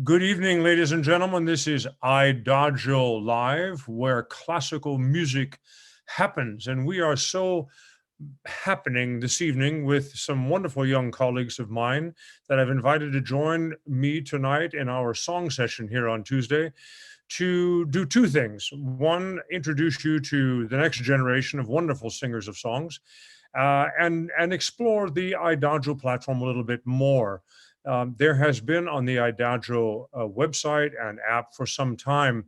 Good evening, ladies and gentlemen. This is IDAGIO Live, where classical music happens. And we are so happening this evening with some wonderful young colleagues of mine that I've invited to join me tonight in our song session here on Tuesday to do two things. One, introduce you to the next generation of wonderful singers of songs, and explore the IDAGIO platform a little bit more. There has been on the IDAGIO website and app for some time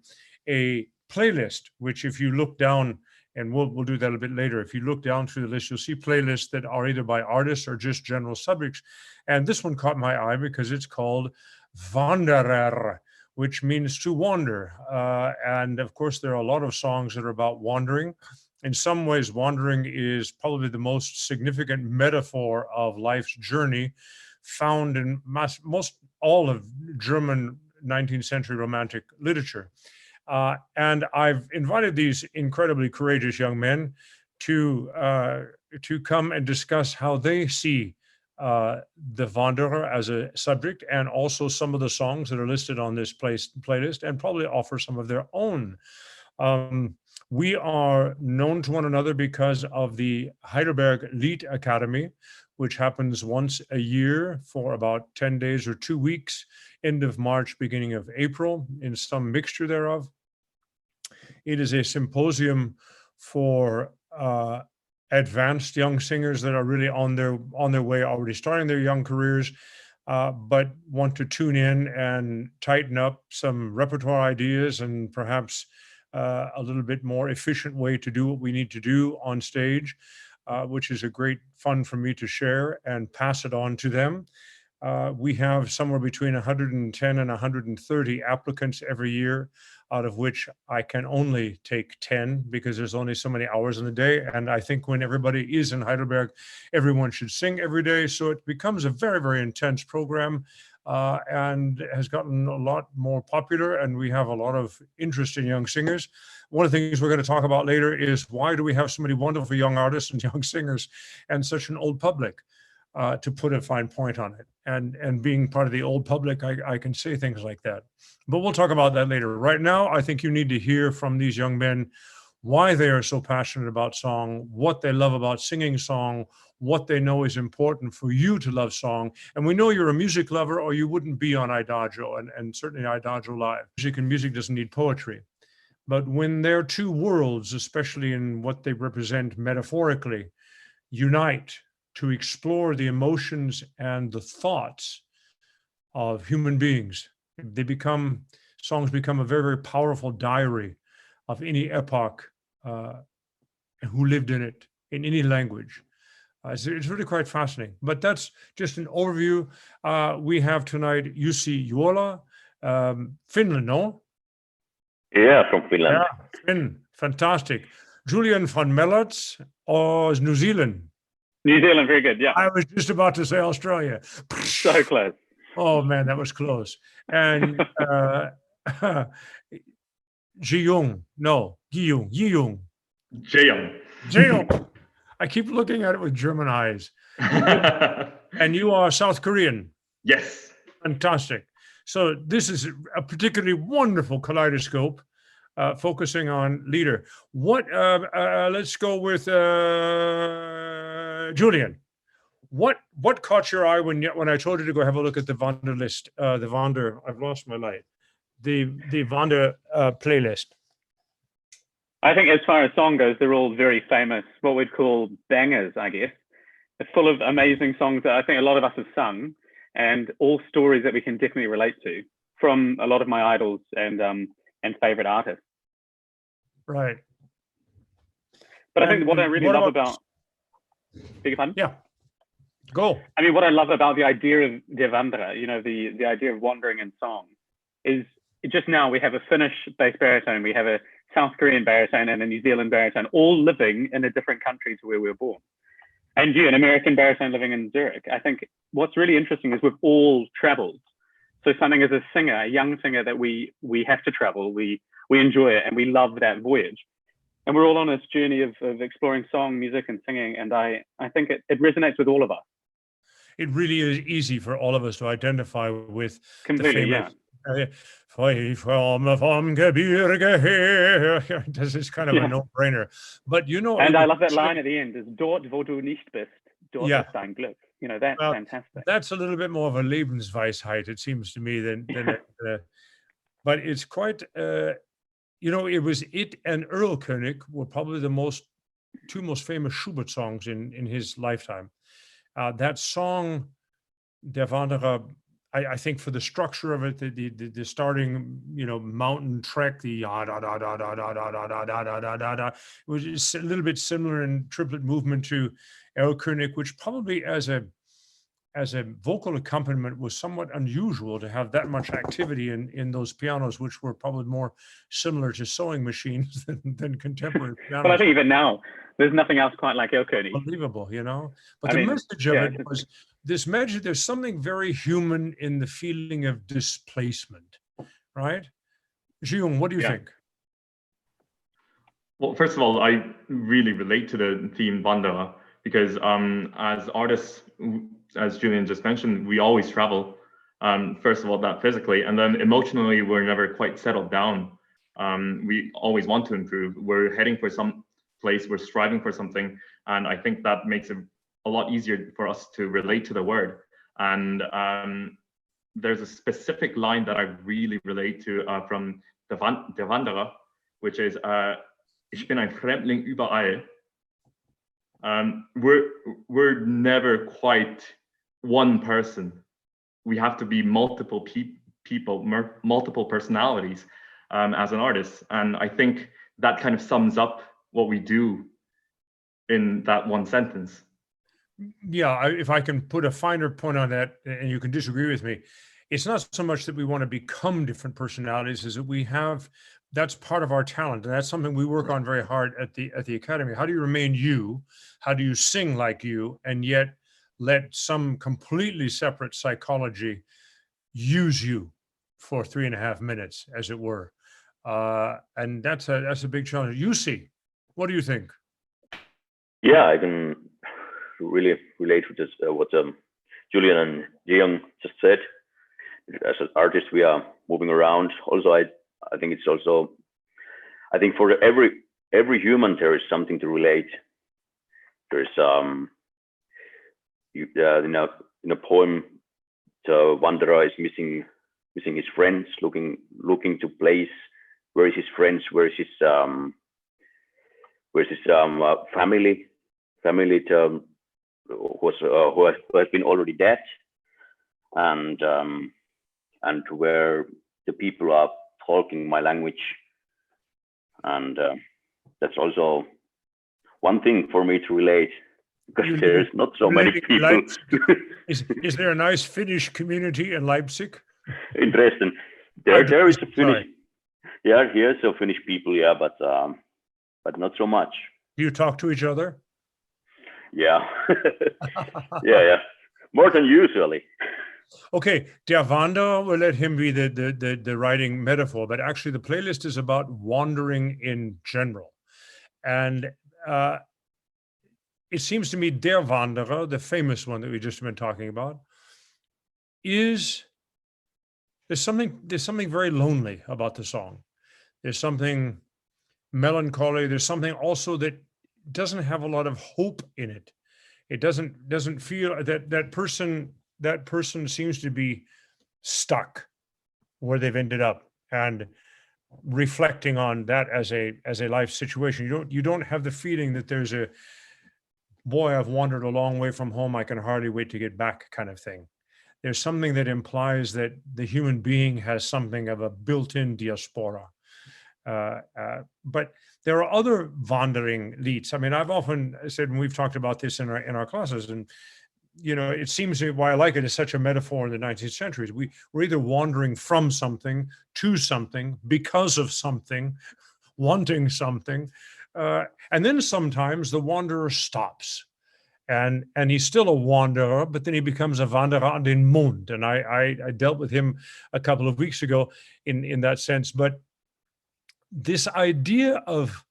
a playlist, which if you look down, and we'll do that a bit later, if you look down through the list, you'll see playlists that are either by artists or just general subjects. And this one caught my eye because it's called Wanderer, which means to wander. And of course, there are a lot of songs that are about wandering. In some ways, wandering is probably the most significant metaphor of life's journey, found in most all of German 19th century romantic literature. And I've invited these incredibly courageous young men to come and discuss how they see the Wanderer as a subject, and also some of the songs that are listed on this playlist, and probably offer some of their own. We are known to one another because of the Heidelberg Lied Academy, which happens once a year for about 10 days or 2 weeks, end of March, beginning of April, in some mixture thereof. It is a symposium for advanced young singers that are really on their way, already starting their young careers, but want to tune in and tighten up some repertoire ideas and perhaps a little bit more efficient way to do what we need to do on stage, which is a great fun for me to share and pass it on to them. We have somewhere between 110 and 130 applicants every year, out of which I can only take 10 because there's only so many hours in the day. And I think when everybody is in Heidelberg, everyone should sing every day. So it becomes a very, very intense program, and has gotten a lot more popular. And we have a lot of interesting young singers. One of the things we're going to talk about later is why do we have so many wonderful young artists and young singers and such an old public? To put a fine point on it. And being part of the old public, I can say things like that. But we'll talk about that later. Right now, I think you need to hear from these young men why they are so passionate about song, what they love about singing song, what they know is important for you to love song. And we know you're a music lover, or you wouldn't be on IDAGIO, and certainly IDAGIO Live. Music doesn't need poetry. But when their two worlds, especially in what they represent metaphorically, unite to explore the emotions and the thoughts of human beings, songs become a very, very powerful diary of any epoch who lived in it, in any language. It's really quite fascinating. But that's just an overview. We have tonight Jussi Juola, Finland, no? Yeah, from Finland. Yeah, Finn, fantastic. Julian van Mellerts, New Zealand. New Zealand, very good, yeah. I was just about to say Australia. So close. Oh, man, that was close. And Jiyung. I keep looking at it with German eyes. And you are South Korean. Yes. Fantastic. So this is a particularly wonderful kaleidoscope, focusing on leader. Let's go with Julian. What caught your eye when I told you to go have a look at the Wander list? The Wander. I've lost my light. The Wander playlist. I think as far as song goes, they're all very famous, what we'd call bangers, I guess. It's full of amazing songs that I think a lot of us have sung, and all stories that we can definitely relate to from a lot of my idols and favorite artists. Right. But I think what I really love about, beg your pardon? Yeah. Go. I mean, what I love about the idea of Der Wanderer, the idea of wandering in song, is just now we have a Finnish bass baritone, we have a South Korean baritone, and a New Zealand baritone, all living in a different country to where we were born. And you, an American baritone living in Zurich. I think what's really interesting is we've all traveled. So something as a singer, a young singer, that we have to travel, we enjoy it, and we love that voyage. And we're all on this journey of exploring song, music, and singing. And I think it resonates with all of us. It really is easy for all of us to identify with completely, Frei vom Gebirge her. This is kind of a no-brainer. But you know, and I love that line at the end: "Is dort, wo du nicht bist, dort Yeah. ist dein Glück." You know, that's fantastic. That's a little bit more of a Lebensweisheit, it seems to me, than but it's quite. You know, it was it and Erlkönig were probably the two most famous Schubert songs in his lifetime. That song, Der Wanderer, I think for the structure of it, the starting, you know, mountain trek, the da da da da da da da da da da da da da, it was just a little bit similar in triplet movement to Erlkönig, which probably as a vocal accompaniment was somewhat unusual to have that much activity in those pianos, which were probably more similar to sewing machines than contemporary pianos. But I think even now, there's nothing else quite like Erlkönig. Unbelievable, you know? But the message of it was this message, there's something very human in the feeling of displacement, right? Jung, what do you think? Well, first of all, I really relate to the theme Wanderer because as artists, as Julian just mentioned, we always travel. First of all, that physically, and then emotionally, we're never quite settled down. We always want to improve. We're heading for some place, we're striving for something. And I think that makes it a lot easier for us to relate to the word. And there's a specific line that I really relate to from Der Wanderer, which is, Ich bin ein Fremdling überall. We're never quite one person. We have to be multiple people, multiple personalities as an artist. And I think that kind of sums up what we do in that one sentence. Yeah, if I can put a finer point on that, and you can disagree with me, it's not so much that we want to become different personalities as that we have, that's part of our talent. And that's something we work on very hard at the Academy. How do you remain you? How do you sing like you? And yet let some completely separate psychology use you for 3.5 minutes, as it were. And that's a big challenge. You see, what do you think? Yeah, I can really relate to this, what Julian and Jeong just said. As an artist, we are moving around. Also, I think it's also, I think for every human there is something to relate. There's in a poem, the wanderer is missing his friends, looking to place. Where is his friends? Where is his family who has been already dead, and where the people are talking my language, and that's also one thing for me to relate, because there's not so many people. Is there a nice Finnish community in Leipzig? Interesting. There is a Finnish. Yeah, here's a Finnish people. Yeah, but not so much. Do you talk to each other? Yeah. yeah. More than usually. Okay, Der Wanderer, we'll let him be the writing metaphor, but actually the playlist is about wandering in general. And it seems to me Der Wanderer, the famous one that we've just been talking about, there's something very lonely about the song. There's something melancholy. There's something also that doesn't have a lot of hope in it. It doesn't feel that person seems to be stuck where they've ended up, and reflecting on that as a life situation. You don't have the feeling that there's a boy, I've wandered a long way from home, I can hardly wait to get back kind of thing. There's something that implies that the human being has something of a built-in diaspora. But there are other wandering lieds. I mean, I've often said, and we've talked about this in our classes, and you know, it seems to me why I like it is such a metaphor in the 19th century. We're either wandering from something to something, because of something, wanting something, and then sometimes the wanderer stops, and he's still a wanderer, but then he becomes a wanderer an den Mond. And I dealt with him a couple of weeks ago in that sense. But this idea of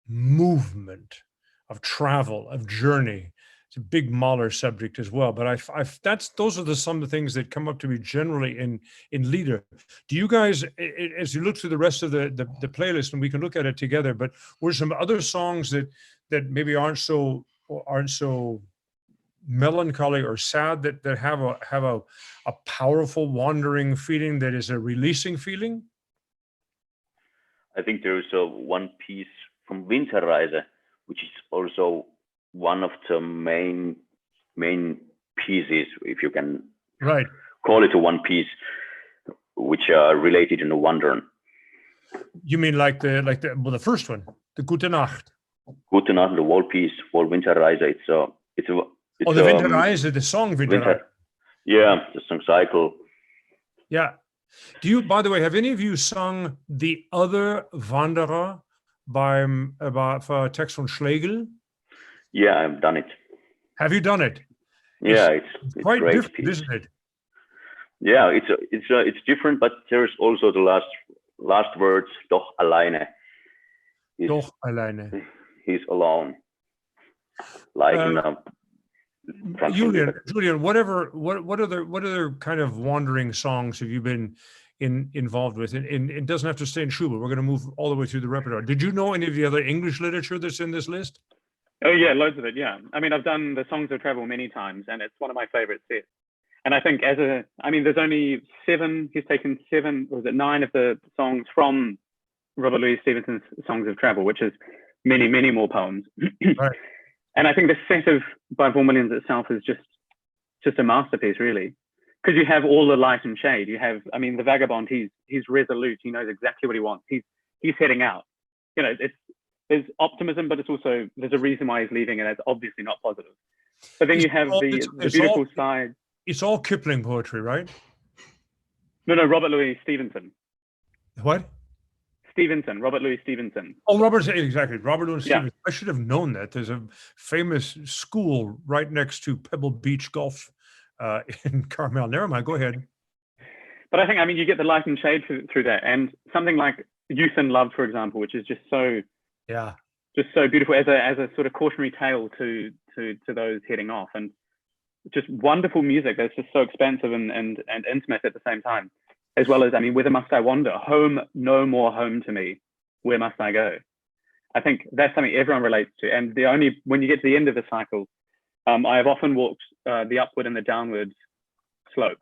movement, of travel, of journey, a big Mahler subject as well. But those are some of the things that come up to me generally in Lieder. Do you guys, as you look through the rest of the playlist, and we can look at it together, but were some other songs that maybe aren't so melancholy or sad that have a powerful wandering feeling that is a releasing feeling? I think there is one piece from Winterreise, which is also one of the main pieces, if you can call it a one piece, which are related in the wandering. You mean like the first one, the Gute Nacht? Gute Nacht, the whole piece, whole Winterreise. It's the Winterreise, the song Winterreise. Yeah, the song cycle. Yeah. Do you, by the way, have any of you sung The Other Wanderer for Text von Schlegel? Yeah, I've done it. Have you done it? Yeah, it's quite great different, piece. isn't it? Yeah, it's different, but there's also the last words, doch alleine. Doch alleine. He's alone. Like in Julian, what other kind of wandering songs have you been involved with? And it doesn't have to stay in Schubert. We're going to move all the way through the repertoire. Did you know any of the other English literature that's in this list? Oh yeah, loads of it. Yeah, I mean, I've done the Songs of Travel many times, and it's one of my favorite sets. And I think there's only 7. He's taken 7, or was it 9 of the songs from Robert Louis Stevenson's Songs of Travel, which is many more poems. Right. And I think the set of By Vaughan Williams itself is just a masterpiece, really, because you have all the light and shade. You have, I mean, the Vagabond. He's resolute. He knows exactly what he wants. He's heading out. You know, there's optimism, but it's also there's a reason why he's leaving, and it's obviously not positive. But then you have the beautiful side. It's all Kipling poetry, right? No, Robert Louis Stevenson. What? Stevenson, Robert Louis Stevenson. Oh, exactly. Robert Louis Stevenson. Yeah. I should have known that. There's a famous school right next to Pebble Beach Golf in Carmel. Never mind. Go ahead. But I think, I mean, you get the light and shade through that, and something like Youth and Love, for example, which is just so beautiful as a sort of cautionary tale to those heading off, and just wonderful music that's just so expansive and intimate at the same time. As well as, I mean, Whither Must I Wander? Home, no more home to me. Where must I go? I think that's something everyone relates to. And when you get to the end of the cycle, I have often walked the upward and the downward slope.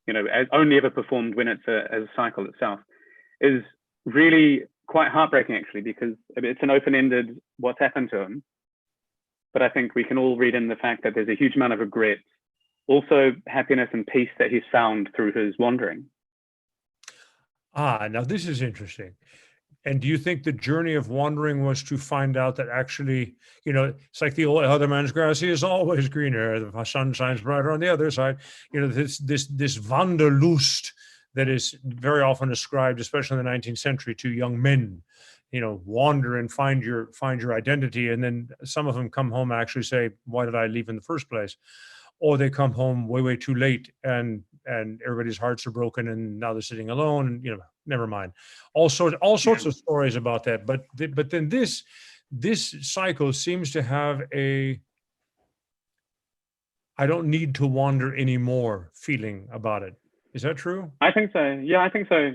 You know, as only ever performed when it's as a cycle itself, is really quite heartbreaking, actually, because it's an open-ended what's happened to him. But I think we can all read in the fact that there's a huge amount of regret, also happiness and peace that he's found through his wandering. Now this is interesting. And do you think the journey of wandering was to find out that actually, you know, it's like the old other man's grass is always greener, the sun shines brighter on the other side. You know, this Wanderlust that is very often ascribed, especially in the 19th century, to young men. You know, wander and find your identity, and then some of them come home and actually say, "Why did I leave in the first place?" Or they come home way too late, and everybody's hearts are broken, and now they're sitting alone. And, you know, never mind. All sorts of stories about that. But then this cycle seems to have a "I don't need to wander anymore" feeling about it. Is that true? I think so. Yeah, I think so.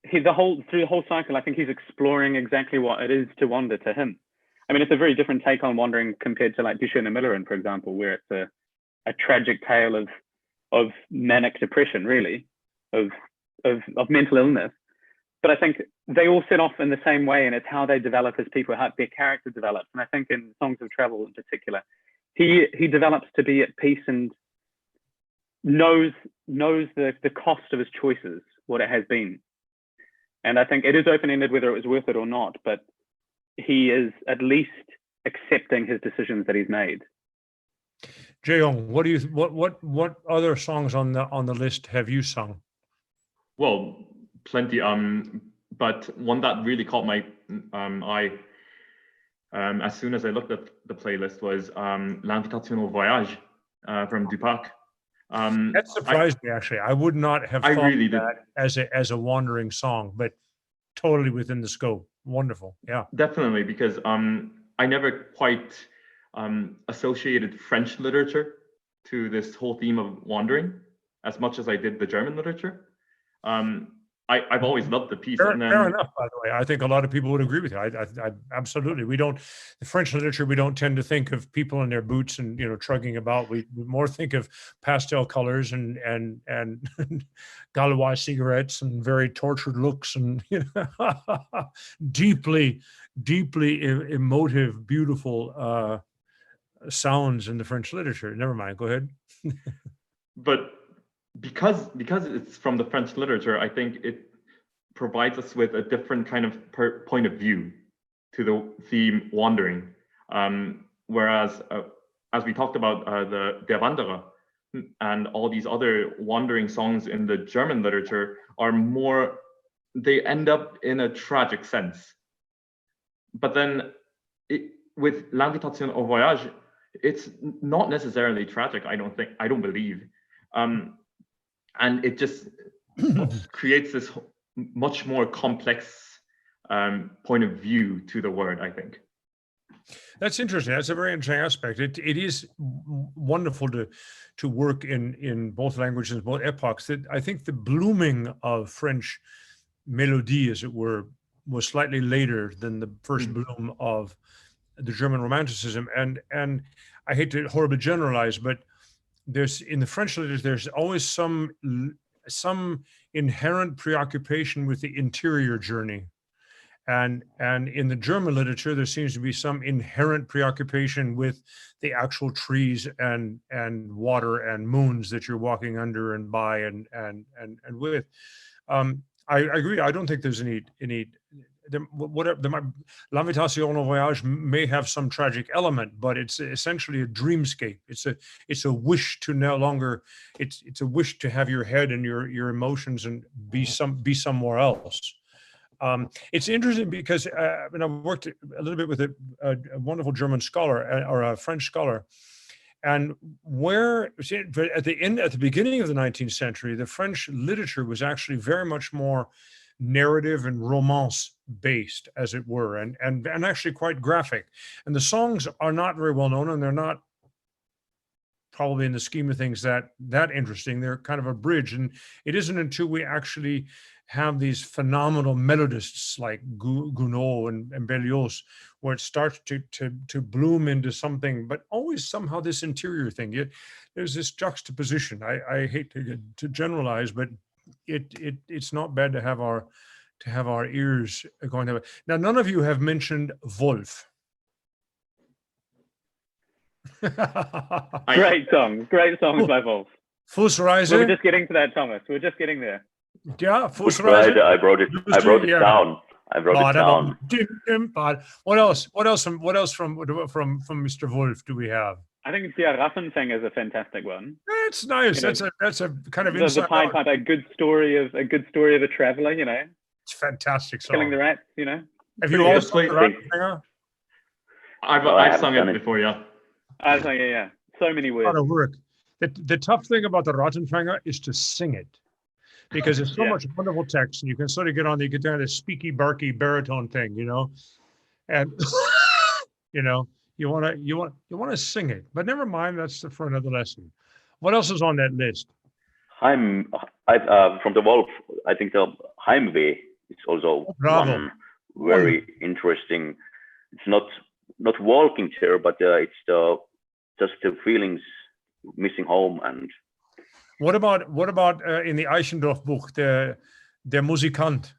Through the whole cycle, I think he's exploring exactly what it is to wander to him. I mean, it's a very different take on wandering compared to like Duchamp and Millerin, for example, where it's a tragic tale of manic depression, really, of mental illness. But I think they all set off in the same way, and it's how they develop as people, how their character develops. And I think in Songs of Travel in particular, he develops to be at peace and knows the cost of his choices, what it has been. And I think it is open-ended whether it was worth it or not, but he is at least accepting his decisions that he's made. Jae-Young, what other songs on the list have you sung? Well, plenty. But one that really caught my eye as soon as I looked at the playlist was L'Invitation au Voyage from Dupac. That surprised me, actually. I would not have thought really that as a wandering song, but totally within the scope. Wonderful. Yeah. Definitely, because I never quite associated French literature to this whole theme of wandering as much as I did the German literature. I've always loved the piece. Fair, And then, fair enough, by the way. I think a lot of people would agree with you. I absolutely. We don't, the French literature, we don't tend to think of people in their boots and, trugging about. We more think of pastel colors and Gaulois cigarettes and very tortured looks and, deeply, deeply emotive, beautiful sounds in the French literature. Never mind. Go ahead. but because it's from the French literature, I think it provides us with a different kind of point of view to the theme wandering. Whereas, as we talked about the Der Wanderer and all these other wandering songs in the German literature are more, they end up in a tragic sense. But then with L'Invitation au Voyage, it's not necessarily tragic, I don't believe. And it just creates this much more complex point of view to the word, I think. That's interesting. That's a very interesting aspect. It is wonderful to work in both languages, both epochs. That I think the blooming of French melody, as it were, was slightly later than the first bloom of the German Romanticism. And I hate to horribly generalize, but there's in the French literature, there's always some inherent preoccupation with the interior journey. And in the German literature, there seems to be some inherent preoccupation with the actual trees and water and moons that you're walking under and by and with. I agree. I don't think there's any L'Invitation au Voyage may have some tragic element, but it's essentially a dreamscape. It's a wish to no longer. It's a wish to have your head and your emotions and be somewhere else. It's interesting because I worked a little bit with a wonderful German scholar or a French scholar, and at the beginning of the 19th century, the French literature was actually very much more narrative and romance based, as it were, and actually quite graphic. And the songs are not very well known, and they're not probably in the scheme of things that interesting. They're kind of a bridge, and it isn't until we actually have these phenomenal melodists like Gounod and Berlioz, where it starts to bloom into something, but always somehow this interior thing. There's this juxtaposition. I hate to generalize, but it's not bad to have our ears going that way. Now, none of you have mentioned Wolf. Great songs by Wolf. Fußreise. We're just getting to that, Thomas. We're just getting there. Yeah, Fußreise. I wrote it down. What else from Mr. Wolf do we have? I think Der Rattenfänger is a fantastic one. That's nice. That's a kind of the Pied Piper, a good story of a traveler. It's fantastic song. Killing the rats. Have you all played Rattenfänger? I've sung it before, yeah. I sang it, yeah. So many words. A lot of work. The tough thing about the Rattenfänger is to sing it, because there's so much wonderful text, and you can sort of get on this speaky, barky baritone thing, and you want to sing it, but never mind. That's for another lesson. What else is on that list? From the Wolf, I think the Heimweh is also one very interesting. It's not walking there, but it's just the feelings missing home. And what about in the Eichendorff book, der Musikant?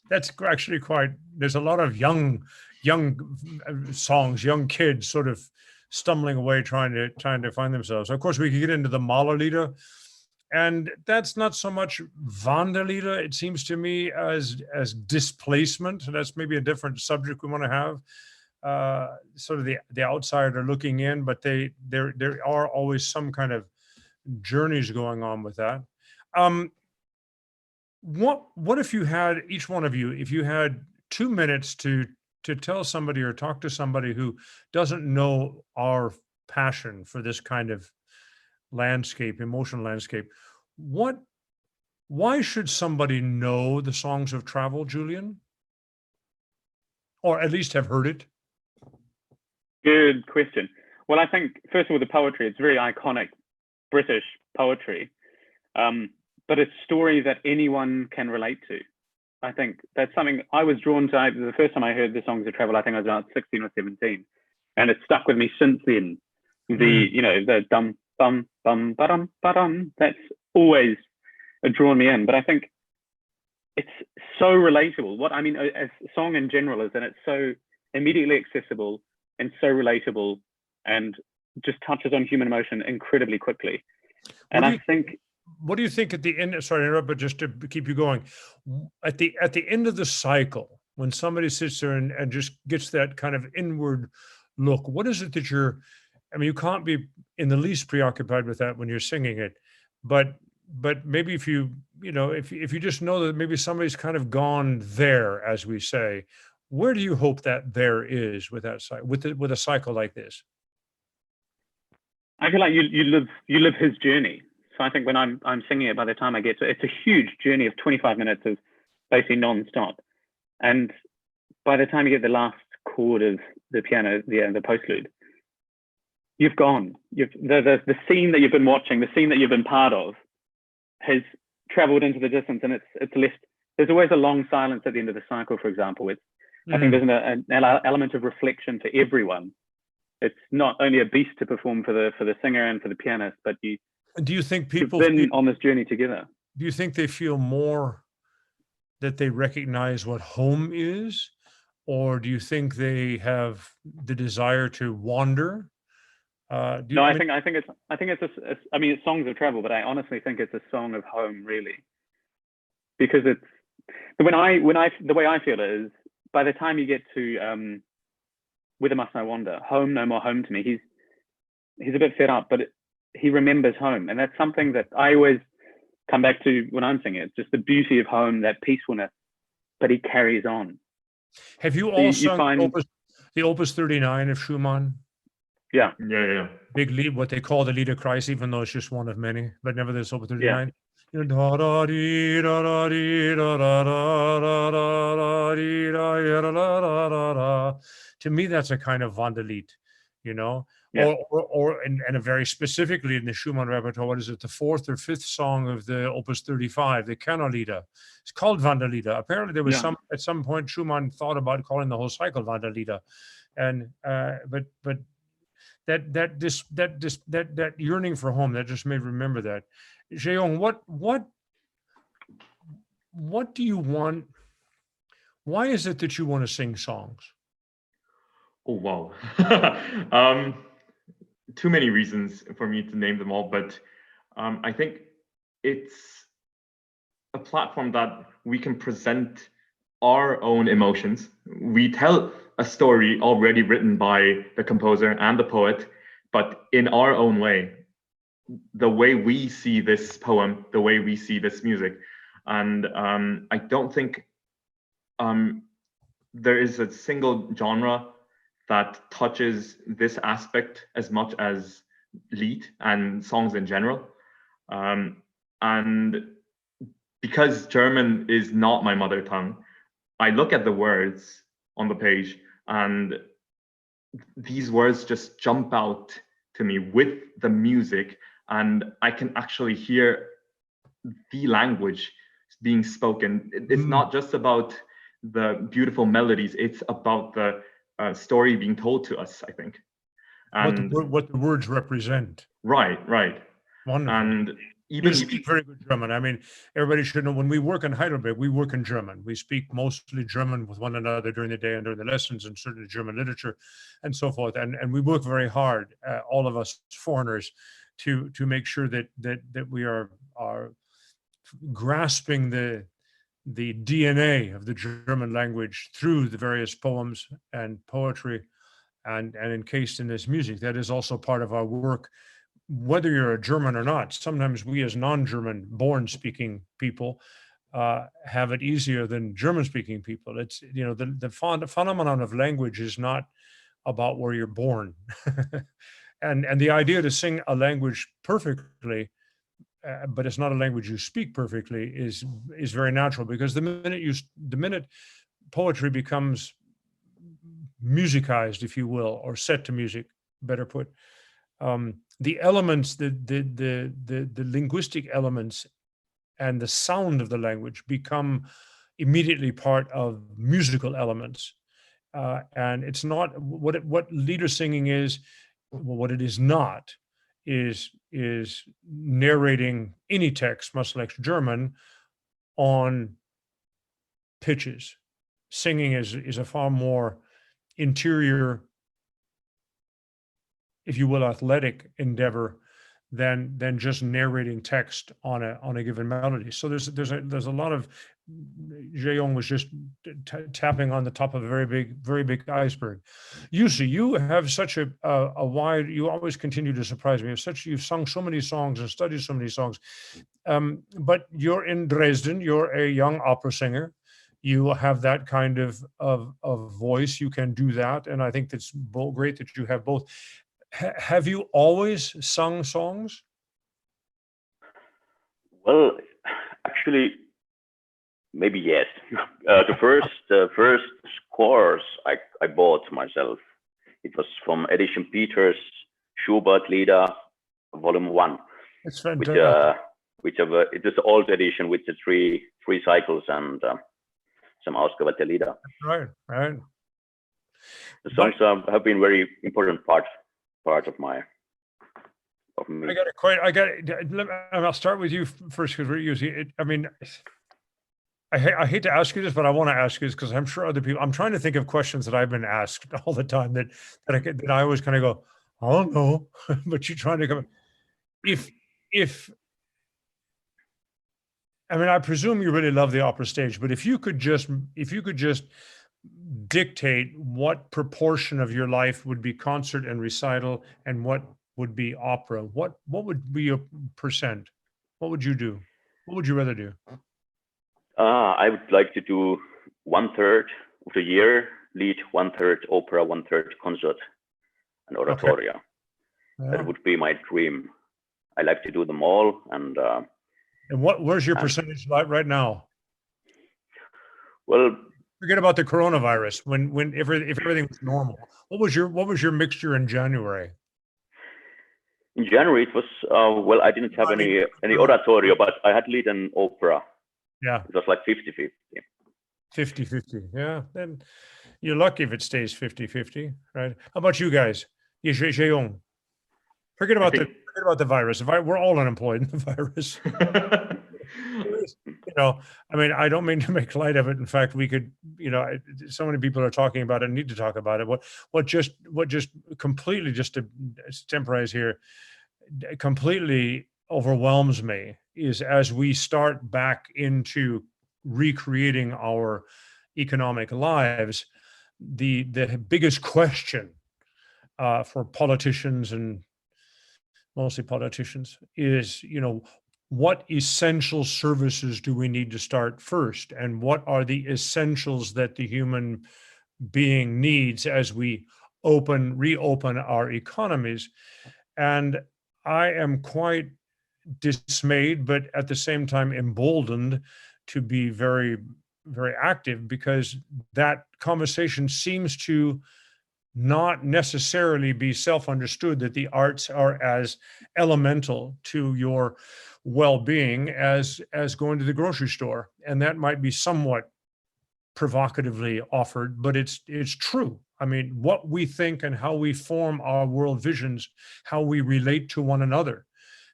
That's actually quite. There's a lot of young songs, young kids sort of stumbling away trying to find themselves. Of course, we could get into the Malerlieder, and that's not so much Wanderlieder, it seems to me, as displacement. That's maybe a different subject we want to have. Sort of the outsider looking in, but there are always some kind of journeys going on with that. What if you had, each one of you, if you had 2 minutes to tell somebody or talk to somebody who doesn't know our passion for this kind of landscape, emotional landscape, why should somebody know the Songs of Travel, Julian? Or at least have heard it? Good question. Well, I think, first of all, the poetry, it's very iconic British poetry, but it's a story that anyone can relate to. I think that's something I was drawn to. The first time I heard the Songs of Travel, I think I was about 16 or 17, and it's stuck with me since then. The dum bum bum ba-dum ba-dum, that's always drawn me in. But I think it's so relatable. What I mean, as a song in general, is that it's so immediately accessible and so relatable, and just touches on human emotion incredibly quickly. And I think, what do you think at the end? Sorry to interrupt, but just to keep you going, at the end of the cycle, when somebody sits there and just gets that kind of inward look, what is it that you're? I mean, you can't be in the least preoccupied with that when you're singing it, but maybe if you just know that maybe somebody's kind of gone there, as we say, where do you hope that there is with that with a cycle like this? I feel like you live his journey. So I think when I'm singing it, by the time I get to it's a huge journey of 25 minutes of basically non-stop, and by the time you get the last chord of the piano, the postlude, you've gone. The scene that you've been watching, the scene that you've been part of, has traveled into the distance, and it's left. There's always a long silence at the end of the cycle, for example. I think there's an element of reflection for everyone. It's not only a beast to perform for the singer and for the pianist, but do you think people have been on this journey together? Do you think they feel more that they recognize what home is, or do you think they have the desire to wander? I think it's songs of travel, but I honestly think it's a song of home, really, because it's the way I feel it is, by the time you get to Whither Must I Wander, home no more home to me, he's a bit fed up, but he remembers home, and that's something that I always come back to when I'm singing. It's just the beauty of home, that peacefulness, but he carries on. Have you all sung the Opus 39 of Schumann? Yeah. Big lead, what they call the Lied of Christ, even though it's just one of many, but nevertheless, Opus 39. To me, that's a kind of Wanderlied, and a very specifically in the Schumann repertoire, what is it, the fourth or fifth song of the Opus 35, the Kannerlieder. It's called Wanderlieder. Apparently, there was at some point Schumann thought about calling the whole cycle Wanderlieder, and but that yearning for home, that just made me remember that. Jeong, what do you want? Why is it that you want to sing songs? Oh, wow. Too many reasons for me to name them all, but I think it's a platform that we can present our own emotions. We tell a story already written by the composer and the poet, but in our own way, the way we see this poem, the way we see this music. And I don't think there is a single genre that touches this aspect as much as Lied and songs in general. And because German is not my mother tongue, I look at the words on the page, and these words just jump out to me with the music, and I can actually hear the language being spoken. It's not just about the beautiful melodies, it's about the story being told to us, I think. And what the words represent. Right. Wonderful. And even you speak very good German. I mean, everybody should know, when we work in Heidelberg, we work in German. We speak mostly German with one another during the day and during the lessons, and certainly German literature and so forth. And we work very hard, all of us foreigners, to make sure that we are grasping the DNA of the German language through the various poems and poetry and encased in this music. That is also part of our work. Whether you're a German or not, sometimes we as non-German born speaking people have it easier than German speaking people. It's, the phenomenon of language is not about where you're born. and the idea to sing a language perfectly, but it's not a language you speak perfectly, is very natural, because the minute poetry becomes musicized, if you will, or set to music, better put. The elements, the linguistic elements and the sound of the language become immediately part of musical elements. And it's not what leader singing is. What it is not is narrating any text, much like German, on pitches. Singing is a far more interior, if you will, athletic endeavor than just narrating text on a given melody. So there's a lot of, Jae-young was just tapping on the top of a very big iceberg. Yusi, you have such a wide, you always continue to surprise me. You've sung so many songs and studied so many songs. But you're in Dresden, you're a young opera singer. You have that kind of voice, you can do that. And I think that's great that you have both. Have you always sung songs? Well, actually, maybe yes. The first scores I bought myself. It was from Edition Peters, Schubert Lieder, Volume 1. It's fantastic. It is the old edition with the three cycles and some ausgewählte Lieder. Right. The songs have been very important part of me. I'll start with you first because we're using it. I mean, I hate to ask you this, but I want to ask you this because I'm sure other people. I'm trying to think of questions that I've been asked all the time that I always kind of go, I don't know, but you're trying to come. I mean, I presume you really love the opera stage, but if you could just dictate what proportion of your life would be concert and recital and what would be opera, what would be your percent? What would you do? What would you rather do? I would like to do 1/3 of the year lead, 1/3 opera, 1/3 concert and oratoria. Okay. Yeah. That would be my dream. I like to do them all. And where's your percentage like right now? Well, forget about the coronavirus. If everything was normal, what was your mixture in January? In January it was well, I didn't have any oratorio, but I had lead and opera. Yeah, it was like 50-50. 50-50. Yeah, then you're lucky if it stays 50-50, right? How about you guys? Jae-young. Forget about the virus. We're all unemployed in the virus. I mean, I don't mean to make light of it. In fact, we could, so many people are talking about it and need to talk about it. What just completely, just to temporize here, completely overwhelms me is as we start back into recreating our economic lives, the biggest question for politicians and mostly politicians is, what essential services do we need to start first? And what are the essentials that the human being needs as we reopen our economies? And I am quite dismayed, but at the same time emboldened to be very, very active, because that conversation seems to not necessarily be self-understood, that the arts are as elemental to your well-being as going to the grocery store. And that might be somewhat provocatively offered, but it's true. I mean, what we think and how we form our world visions, how we relate to one another,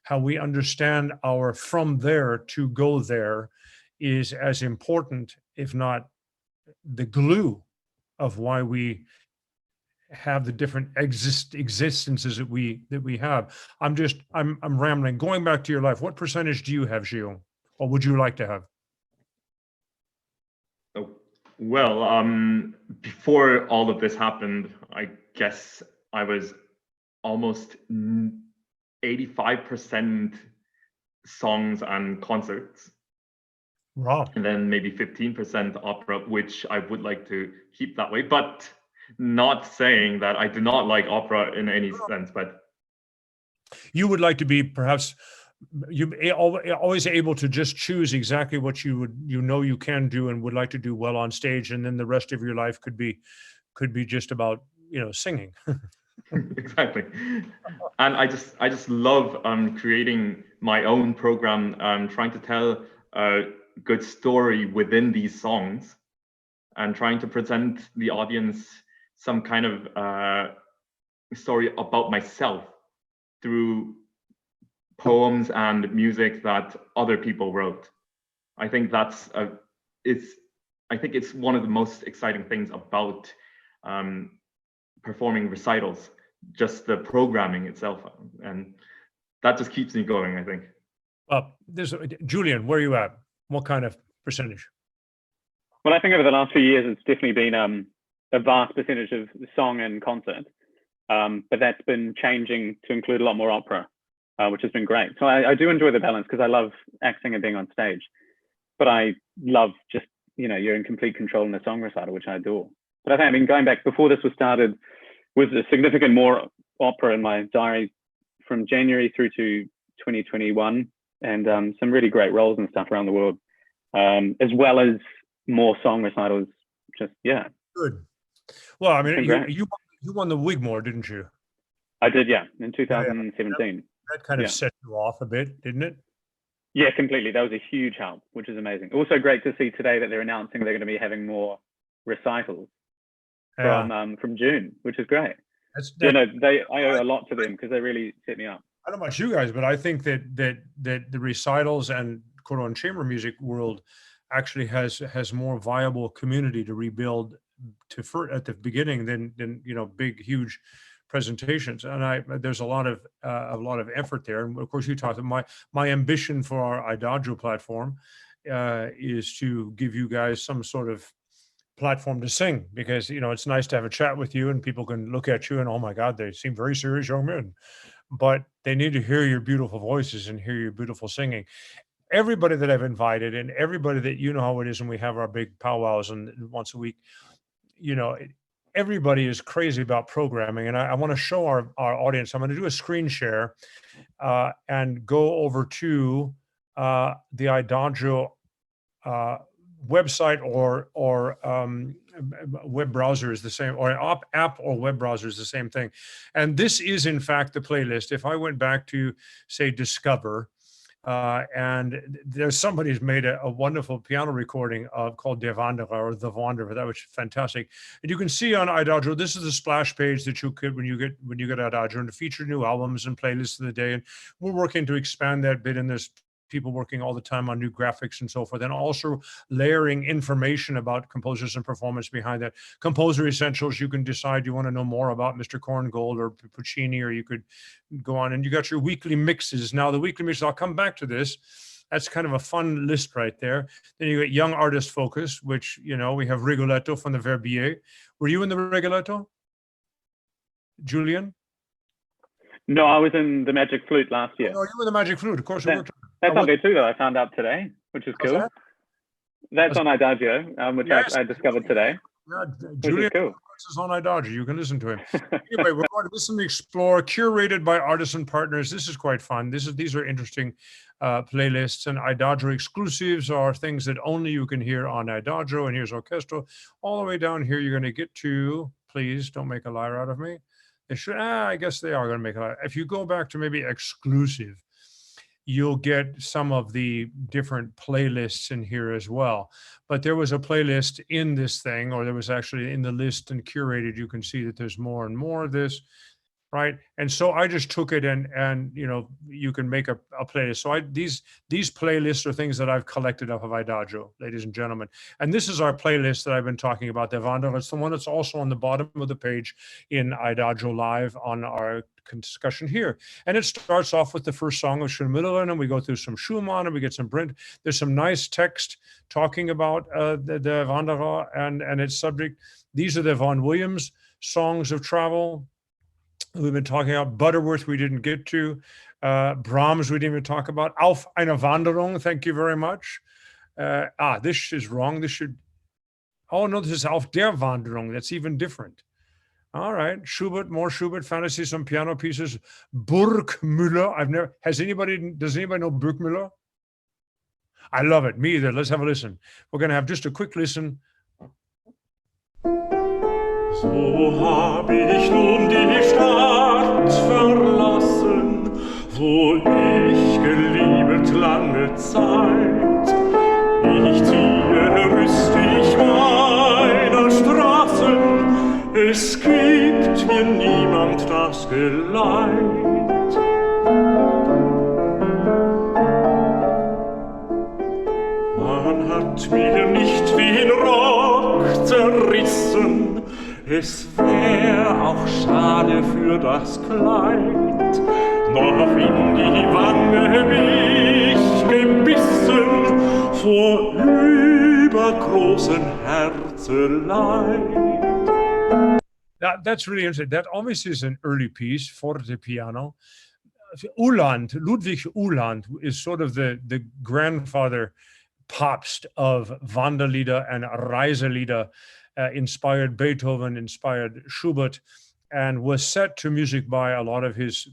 how we understand our from there to go there is as important, if not the glue of why we have the different existences that we have. I'm rambling. Going back to your life, what percentage do you have, Jae-young, or would you like to have? Oh, well, before all of this happened, I guess I was almost 85% songs and concerts. Wow. And then maybe 15% opera, which I would like to keep that way, but not saying that I do not like opera in any sense. But you would like to be perhaps always able to just choose exactly what you can do and would like to do well on stage, and then the rest of your life could be could be just about, singing. Exactly. And I just love creating my own program, trying to tell a good story within these songs and trying to present the audience some kind of story about myself through poems and music that other people wrote. I think it's one of the most exciting things about performing recitals, just the programming itself, and that just keeps me going, I think. Julian, where are you at? What kind of percentage? Well, I think over the last few years, it's definitely been a vast percentage of song and concert, but that's been changing to include a lot more opera, which has been great. So I do enjoy the balance because I love acting and being on stage, but I love just, you're in complete control in the song recital, which I adore. But I think, going back before this was started, was a significant more opera in my diary from January through to 2021, and some really great roles and stuff around the world, as well as more song recitals. Just, yeah. Good. Well, I mean, you won the Wigmore, didn't you? I did, yeah, in 2017. That kind of set you off a bit, didn't it? Yeah, completely. That was a huge help, which is amazing. Also great to see today that they're announcing they're going to be having more recitals from June, which is great. I owe a lot to them because they really set me up. I don't know about you guys, but I think that the recitals and choral and chamber music world actually has more viable community to rebuild at the beginning than big huge presentations. And there's a lot of effort there. And of course, you talked about my ambition for our IDAGIO platform is to give you guys some sort of platform to sing, because it's nice to have a chat with you and people can look at you and, oh my God, they seem very serious young men, but they need to hear your beautiful voices and hear your beautiful singing. Everybody that I've invited and everybody that, how it is, and we have our big powwows and once a week, everybody is crazy about programming. And I want to show our audience, I'm going to do a screen share and go over to the IDAGIO website or web browser is the same, or app or web browser is the same thing. And this is in fact the playlist. If I went back to, say, Discover, and there's somebody who's made a wonderful piano recording called Der Wanderer, or The Wanderer. That was fantastic. And you can see on IDAGIO, this is the splash page that you could when you get IDAGIO, and to feature new albums and playlists of the day. And we're working to expand that bit, and there's people working all the time on new graphics and so forth, and also layering information about composers and performance behind that. Composer Essentials, you can decide you want to know more about Mr. Korngold or Puccini, or you could go on, and you got your weekly mixes. Now the weekly mixes, I'll come back to this. That's kind of a fun list right there. Then you get Young Artist Focus, which, we have Rigoletto from the Verbier. Were you in the Rigoletto, Julian? No, I was in the Magic Flute last year. Oh, you were the Magic Flute, of course. That's on there too, though. I found out today, which is cool. That's on IDAGIO, which I discovered today. Yeah, Julian is on IDAGIO. You can listen to him. Anyway, we're going to listen to Explore, curated by artisan partners. This is quite fun. These are interesting playlists, and IDAGIO exclusives are things that only you can hear on IDAGIO. And here's orchestral. All the way down here, you're going to get to, please don't make a liar out of me. They should, I guess they are going to make a liar. If you go back to maybe exclusive, you'll get some of the different playlists in here as well. But there was a playlist in this thing, or there was actually in the list and curated. You can see that there's more and more of this, right? And so I just took it and you can make a playlist. So these playlists are things that I've collected off of IDAGIO, ladies and gentlemen. And this is our playlist that I've been talking about, the Wanderer. It's the one that's also on the bottom of the page in IDAGIO Live on our discussion here. And it starts off with the first song of Schönmüllerin, and we go through some Schumann, and we get some Brent. There's some nice text talking about the Wanderer and its subject. These are the Vaughan Williams songs of travel. We've been talking about Butterworth, we didn't get to. Brahms, we didn't even talk about. Auf eine Wanderung, thank you very much. This is wrong. This should, oh no, this is Auf der Wanderung. That's even different. All right, Schubert, more Schubert, fantasy, some piano pieces. Burgmüller, does anybody know Burgmüller? I love it, me either. Let's have a listen. We're gonna have just a quick listen. So hab ich nun die Stadt verlassen, wo ich geliebet lange Zeit. Ich ziehe rüstig meiner Straßen, es gibt mir niemand das Geleit. Man hat mir nicht den Rock zerrissen, es wär auch schade für das Kleid. Noch in die Wange mich gebissen vor übergroßen Herzeleid. That's really interesting. That obviously is an early piece, forte piano. Ludwig Uhland is sort of the grandfather Papst of Wanderlieder and Reiselieder, inspired Beethoven, inspired Schubert, and was set to music by a lot of his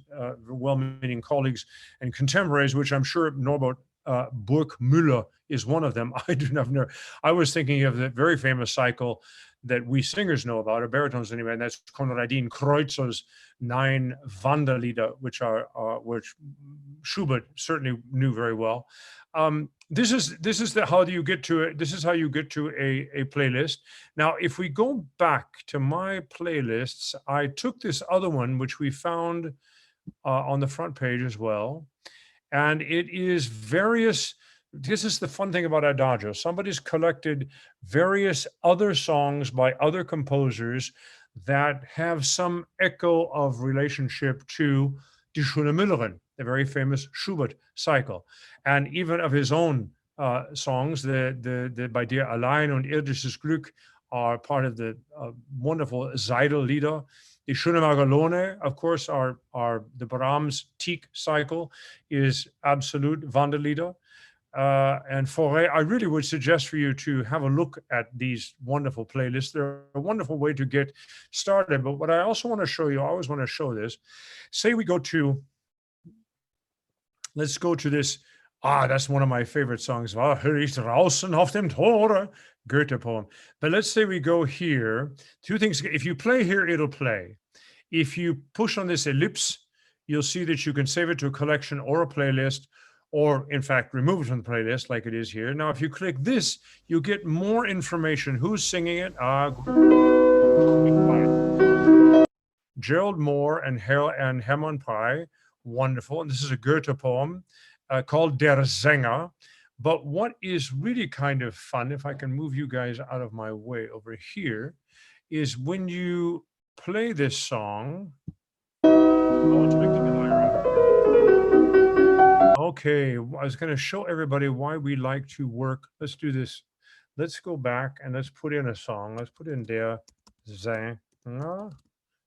well-meaning colleagues and contemporaries, which I'm sure Norbert Burgmüller is one of them. I do not know. I was thinking of the very famous cycle that we singers know about, or baritones anyway, and that's Konradin Kreuzer's 9 Wanderlieder, which Schubert certainly knew very well. This is how you get to it. This is how you get to a playlist. Now, if we go back to my playlists, I took this other one, which we found on the front page as well. And it is various, this is the fun thing about Adagio. Somebody's collected various other songs by other composers that have some echo of relationship to Die Schöne Müllerin, the very famous Schubert cycle, and even of his own songs. The Bei dir allein und irdisches Glück are part of the wonderful Seidel-Lieder. Die Schöne Magalone, of course, are the Brahms Tieck cycle is absolute Wanderlieder. And Fauré, I really would suggest for you to have a look at these wonderful playlists. They're a wonderful way to get started. But what I also want to show you, I always want to show this. Say we go to, let's go to this. That's one of my favorite songs. War ich draußen auf dem Tore, Goethe poem. But let's say we go here. Two things. If you play here, it'll play. If you push on this ellipse, you'll see that you can save it to a collection or a playlist, or in fact, remove it from the playlist like it is here. Now, if you click this, you get more information. Who's singing it? Gerald Moore and Hermann Prey. Wonderful. And this is a Goethe poem called Der Sänger. But what is really kind of fun, if I can move you guys out of my way over here, is when you play this song. Okay, I was going to show everybody why we like to work. Let's do this. Let's go back and let's put in a song. Let's put in Der Sänger.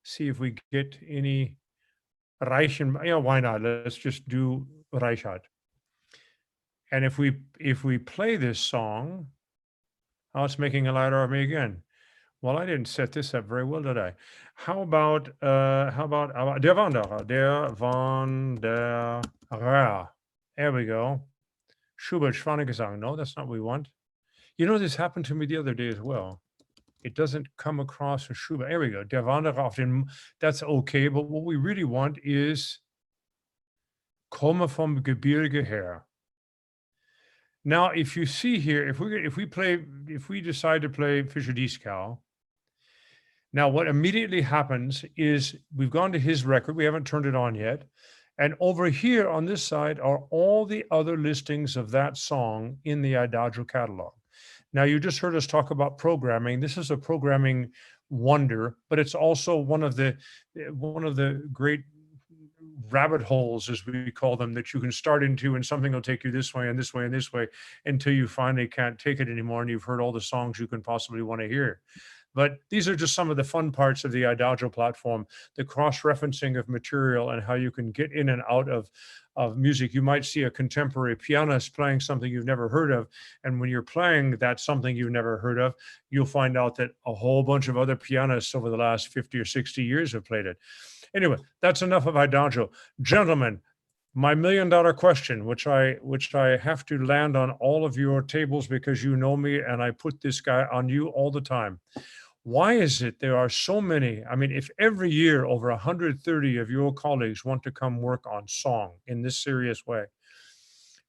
See if we get any Reichen. Yeah, why not? Let's just do Reichhardt. And if we play this song, it's making a lighter of me again. Well, I didn't set this up very well, did I? How about Der Wanderer? Der Wanderer. There we go. Schubert Schwanengesang. No, that's not what we want. You know, this happened to me the other day as well. It doesn't come across as Schubert. There we go. Der Wanderer auf den, that's okay. But what we really want is Komme vom Gebirge her. Now, if you see here, if we decide to play Fischer Dieskau, now what immediately happens is we've gone to his record. We haven't turned it on yet. And over here on this side are all the other listings of that song in the Adagio catalog. Now, you just heard us talk about programming. This is a programming wonder, but it's also one of the great rabbit holes, as we call them, that you can start into, and something will take you this way and this way and this way until you finally can't take it anymore and you've heard all the songs you can possibly want to hear. But these are just some of the fun parts of the Adagio platform, the cross-referencing of material and how you can get in and out of music. You might see a contemporary pianist playing something you've never heard of. And when you're playing that something you've never heard of, you'll find out that a whole bunch of other pianists over the last 50 or 60 years have played it. Anyway, that's enough of Adagio. Gentlemen, my $1 million question, which I have to land on all of your tables because you know me and I put this guy on you all the time. Why is it there are so many? I mean, if every year over 130 of your colleagues want to come work on song in this serious way,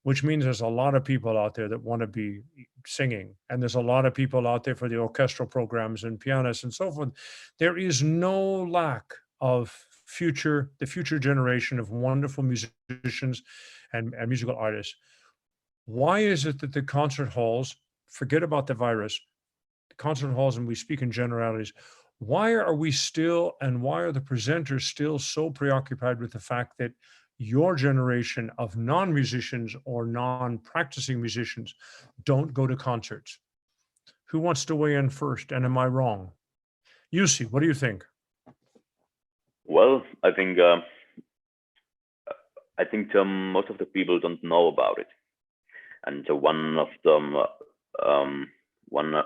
which means there's a lot of people out there that want to be singing, and there's a lot of people out there for the orchestral programs and pianists and so forth. There is no lack of the future generation of wonderful musicians and musical artists. Why is it that the concert halls, forget about the virus, the concert halls, and we speak in generalities, why are we still, and why are the presenters still so preoccupied with the fact that your generation of non-musicians or non-practicing musicians don't go to concerts? Who wants to weigh in first? And am I wrong? Yussi, what do you think? Well, I think most of the people don't know about it, and one of them, one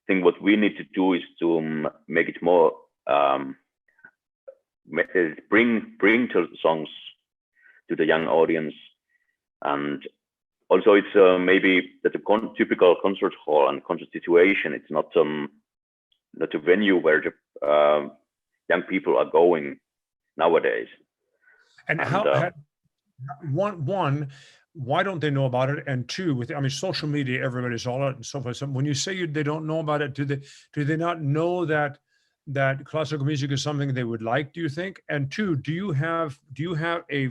thing what we need to do is to make it more, bring the songs to the young audience, and also it's maybe that the typical concert hall and concert situation, it's not a venue where the young people are going nowadays. And one, why don't they know about it? And two, I mean, social media, everybody's all out and so forth. So when you say they don't know about it, do they not know that classical music is something they would like, do you think? And two, do you have a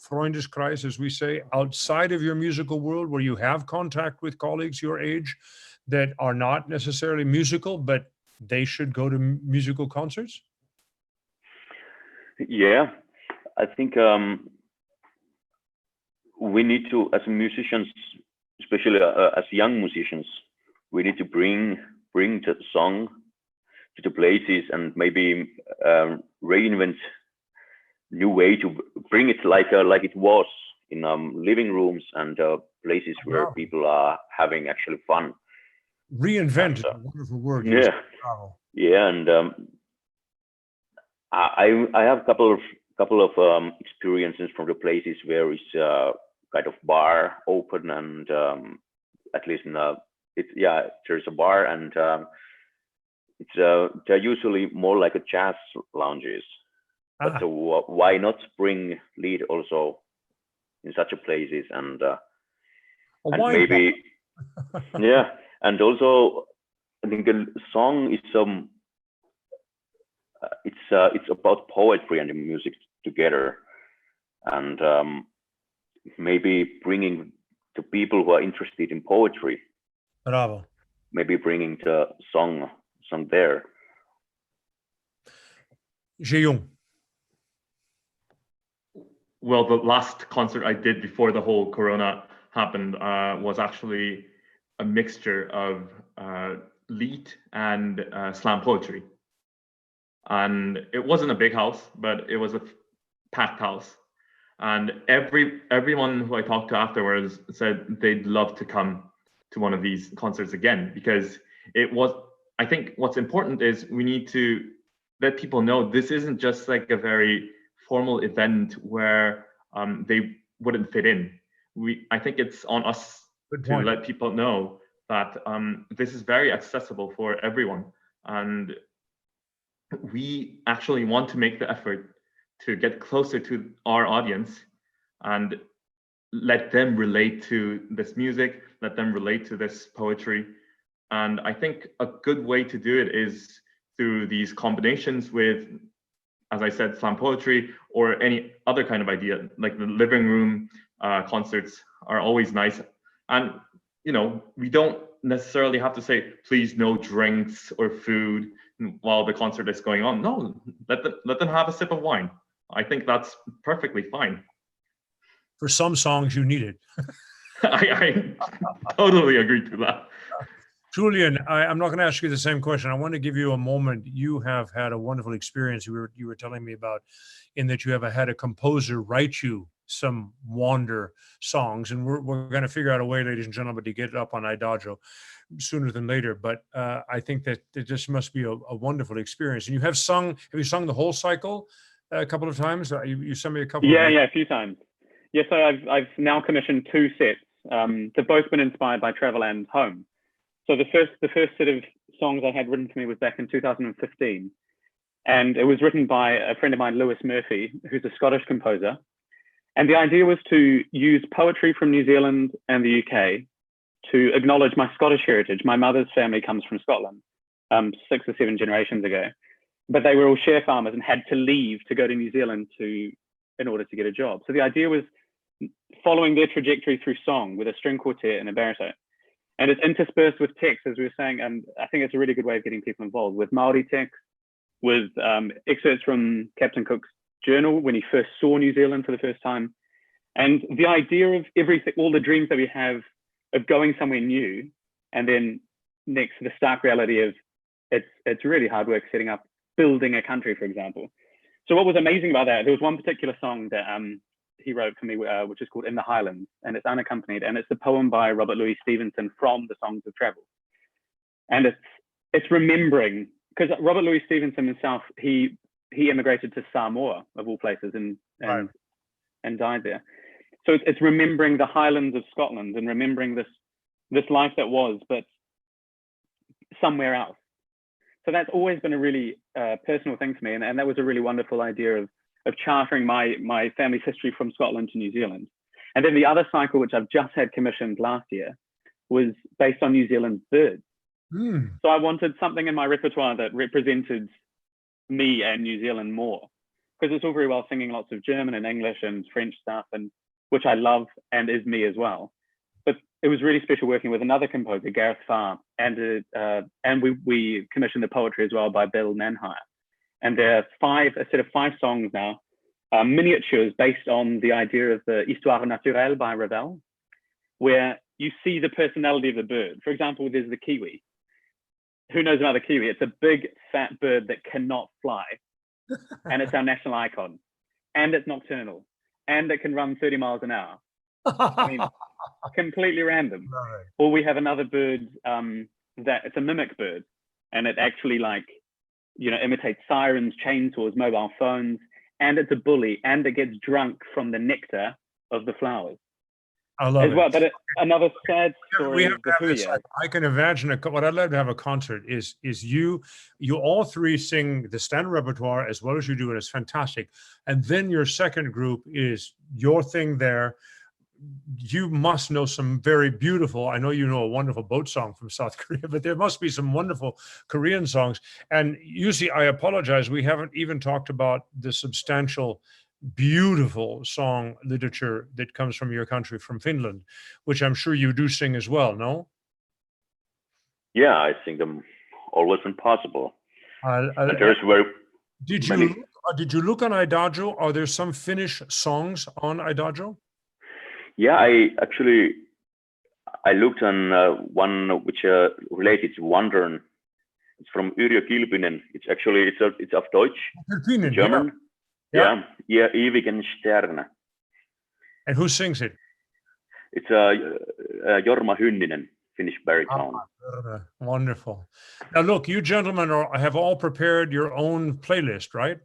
Freundeskreis, as we say, outside of your musical world, where you have contact with colleagues your age that are not necessarily musical, but they should go to musical concerts? Yeah, I think we need to, as musicians, especially as young musicians, we need to bring the song to the places, and maybe reinvent new way to bring it like it was in living rooms and places where people are having actually fun. Reinvent is a wonderful word. Yeah, yeah, and I have a couple of experiences from the places where it's kind of bar open, and at least in there's a bar, and they're usually more like a jazz lounges. But so why not bring lead also in such a places, and maybe yeah, and also I think a song is it's about poetry and music together, and maybe bringing the people who are interested in poetry. Bravo. Maybe bringing the song there. Jeyung. Well, the last concert I did before the whole Corona happened was actually a mixture of lied and slam poetry. And it wasn't a big house, but it was a packed house. And everyone who I talked to afterwards said they'd love to come to one of these concerts again, because I think what's important is we need to let people know this isn't just like a very formal event where they wouldn't fit in. I think it's on us to let people know that this is very accessible for everyone. And we actually want to make the effort to get closer to our audience and let them relate to this music, let them relate to this poetry. And I think a good way to do it is through these combinations with, as I said, slam poetry or any other kind of idea, like the living room concerts are always nice. And, we don't necessarily have to say, please no drinks or food while the concert is going on. No, let them have a sip of wine. I think that's perfectly fine. For some songs, you need it. I totally agree to that. Julian, I'm not going to ask you the same question. I want to give you a moment. You have had a wonderful experience you were telling me about, in that you have had a composer write you some Wander songs, and we're going to figure out a way, ladies and gentlemen, to get it up on IDAGIO sooner than later. But I think that this must be a wonderful experience. And you have you sung the whole cycle a couple of times? You sent me a couple. Yeah, a few times. Yeah, so I've now commissioned 2 sets. They've both been inspired by travel and home. So the first set of songs I had written for me was back in 2015. And it was written by a friend of mine, Lewis Murphy, who's a Scottish composer. And the idea was to use poetry from New Zealand and the UK to acknowledge my Scottish heritage. My mother's family comes from Scotland, 6 or 7 generations ago. But they were all share farmers and had to leave to go to New Zealand in order to get a job. So the idea was following their trajectory through song with a string quartet and a baritone. And it's interspersed with text, as we were saying, and I think it's a really good way of getting people involved, with Maori text, with excerpts from Captain Cook's journal when he first saw New Zealand for the first time. And the idea of everything, all the dreams that we have of going somewhere new, and then next the stark reality of it's really hard work setting up, building a country, for example. So what was amazing about that, there was one particular song that he wrote for me, which is called In the Highlands, and it's unaccompanied, and it's a poem by Robert Louis Stevenson from the Songs of Travel. And it's remembering, because Robert Louis Stevenson himself, he immigrated to Samoa, of all places, and died there. So it's remembering the Highlands of Scotland and remembering this life that was, but somewhere else. So that's always been a really personal thing for me, and that was a really wonderful idea of chartering my family's history from Scotland to New Zealand. And then the other cycle, which I've just had commissioned last year, was based on New Zealand birds. So I wanted something in my repertoire that represented me and New Zealand more, because it's all very well singing lots of German and English and French stuff, and which I love and is me as well. But it was really special working with another composer, Gareth Farr, and we commissioned the poetry as well by Bill Nanhire. And there are a set of 5 songs now, miniatures based on the idea of the Histoire naturelle by Ravel, where you see the personality of the bird. For example, there's the kiwi. Who knows about the kiwi? It's a big, fat bird that cannot fly, and it's our national icon, and it's nocturnal, and it can run 30 miles an hour. I mean, completely random. Right. Or we have another bird that it's a mimic bird, and it actually imitates sirens, chainsaws, mobile phones, and it's a bully, and it gets drunk from the nectar of the flowers. I love as well. it. But another sad story. We have to have this, I can imagine what I'd love to have a concert is you all 3 sing the standard repertoire as well as you do, and it's fantastic. And then your second group is your thing there. You must know some very beautiful, I know you know a wonderful boat song from South Korea, but there must be some wonderful Korean songs. And usually, I apologize, we haven't even talked about the substantial, beautiful song literature that comes from your country, from Finland, which I'm sure you do sing as well, no? Yeah, I sing them always when possible. There's did you look on IDAGIO? Are there some Finnish songs on IDAGIO? Yeah, I looked on one which related to Wandern. It's from Yrjö Kilpinen. It's of Deutsch, Kilpinen, German. Yeah, Ewigen Sterne. And who sings it? It's Jorma Hynninen, Finnish baritone. Wonderful. Now look, you gentlemen have all prepared your own playlist, right?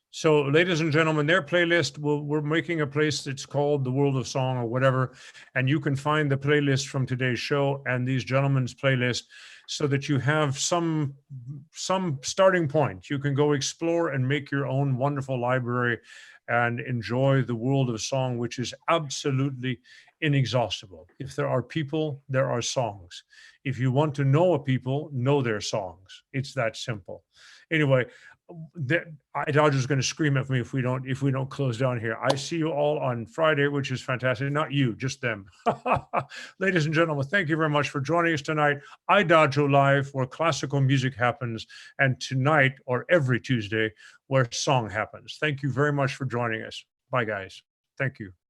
So, ladies and gentlemen, their playlist, we're making a place that's called The World of Song or whatever, and you can find the playlist from today's show and these gentlemen's playlist so that you have some starting point. You can go explore and make your own wonderful library and enjoy the world of song, which is absolutely inexhaustible. If there are people, there are songs. If you want to know a people, know their songs. It's that simple. Anyway, IDAGIO is going to scream at me if we don't close down here. I see you all on Friday, which is fantastic. Not you, just them. Ladies and gentlemen, thank you very much for joining us tonight. IDAGIO Live, where classical music happens, and tonight, or every Tuesday, where song happens. Thank you very much for joining us. Bye, guys. Thank you.